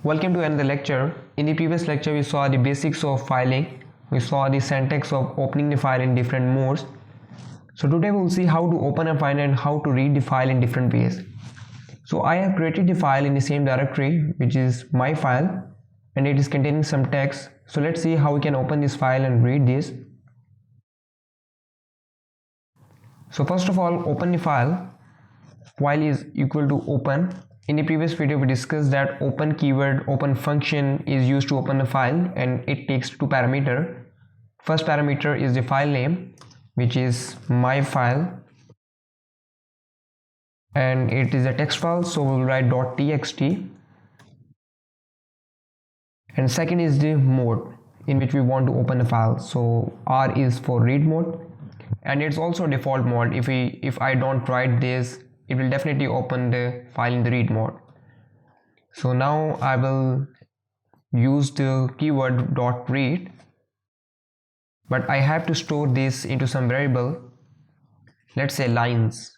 Welcome to another lecture. In the previous lecture we saw the basics of filing. We saw the syntax of opening the file in different modes. So today we will see how to open a file and how to read the file in different ways. So I have created the file in the same directory, which is my file, and it is containing some text. So let's see how we can open this file and read this. So first of all, open the file. File is equal to open. In the previous video we discussed that open keyword, open function is used to open the file, and it takes two parameters. First parameter is the file name, which is my file, and it is a text file, so we will write .txt. And second is the mode in which we want to open the file, so R is for read mode, and it's also default mode. If I don't write this, it will definitely open the file in the read mode. So now I will use the keyword .read, but I have to store this into some variable, let's say lines,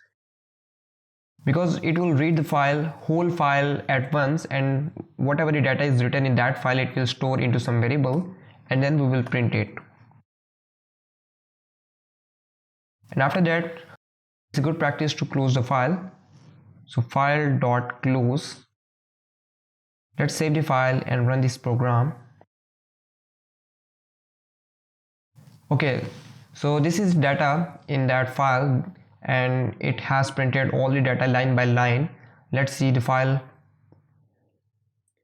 because it will read the whole file at once, and whatever the data is written in that file it will store into some variable, and then we will print it. And after that, it's a good practice to close the file. So file.close. Let's save the file and run this program. Okay, so this is data in that file, and it has printed all the data line by line. Let's see the file.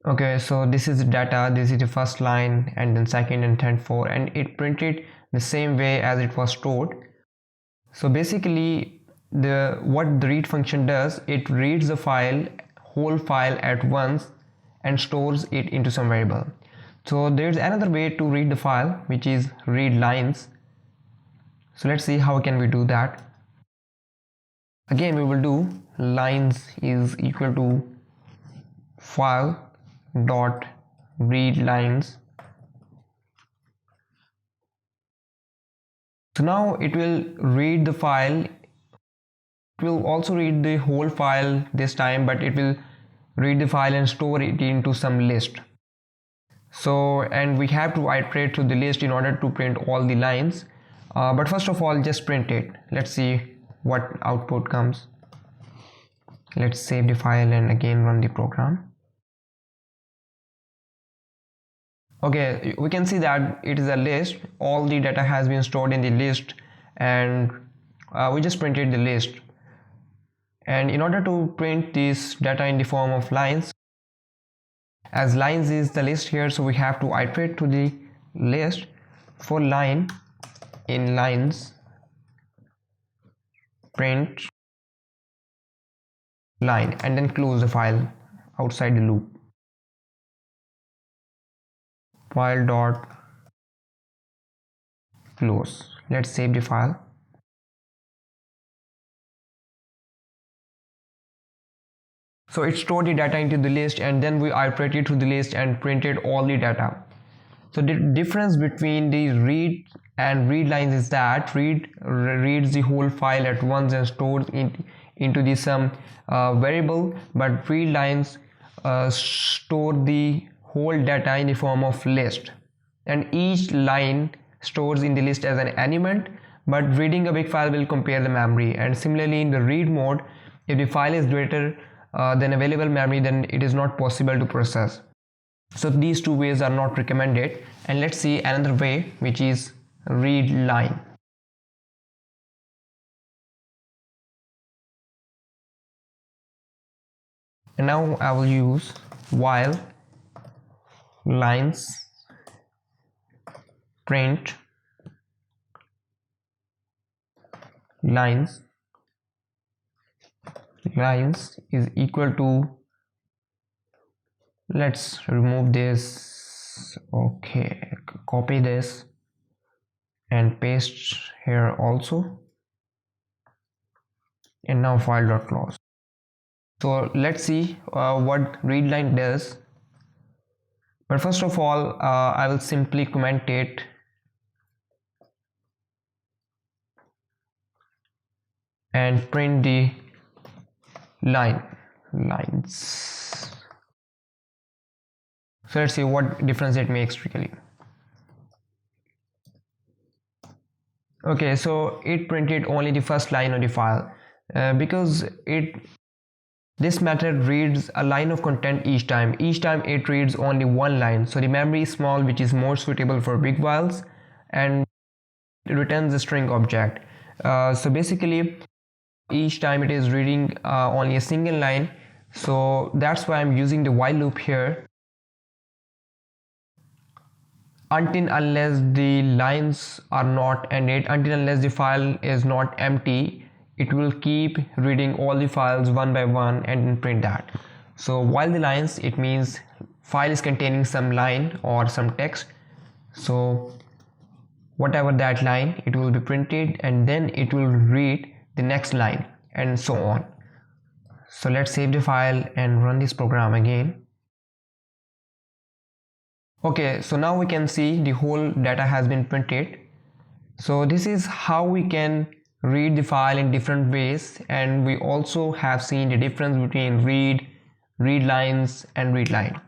Okay, so this is the data. This is the first line, and then second and third, fourth, and it printed the same way as it was stored. So basically what the read function does, it reads the whole file at once and stores it into some variable. So there's another way to read the file, which is read lines. So let's see how can we do that. Again we will do lines is equal to file dot read lines. So now it will read the file. It will also read the whole file this time, but it will read the file and store it into some list. So, and we have to iterate through the list in order to print all the lines. But first of all, just print it. Let's see what output comes. Let's save the file and again run the program. Okay, we can see that it is a list. All the data has been stored in the list, and we just printed the list. And in order to print this data in the form of lines, as lines is the list here, so we have to iterate to the list. For line, in lines, print line, and then close the file outside the loop. File dot close. Let's save the file. So it stored the data into the list, and then we iterated through the list and printed all the data. So the difference between the read and read lines is that read reads the whole file at once and stores it into the some variable, but read lines store the whole data in the form of list, and each line stores in the list as an element, but reading a big file will compare the memory. And similarly in the read mode, if the file is greater than available memory, then it is not possible to process. So these two ways are not recommended. And let's see another way, which is read line. And now I will use while lines print lines is equal to, let's remove this. Okay, copy this and paste here also, and now file.close. So let's see what readline does. But first of all, I will simply comment it and print the lines. So let's see what difference it makes really. Okay, so it printed only the first line of the file because this method reads a line of content each time. Each time it reads only one line, so the memory is small, which is more suitable for big files, and it returns a string object. So basically each time it is reading only a single line, so that's why I'm using the while loop here. Until unless the lines are not ended, until unless the file is not empty, it will keep reading all the files one by one and print that. So while the lines, it means file is containing some line or some text, so whatever that line, it will be printed and then it will read the next line and so on. So let's save the file and run this program again. Okay, so now we can see the whole data has been printed. So this is how we can read the file in different ways, and we also have seen the difference between read, read lines and readline.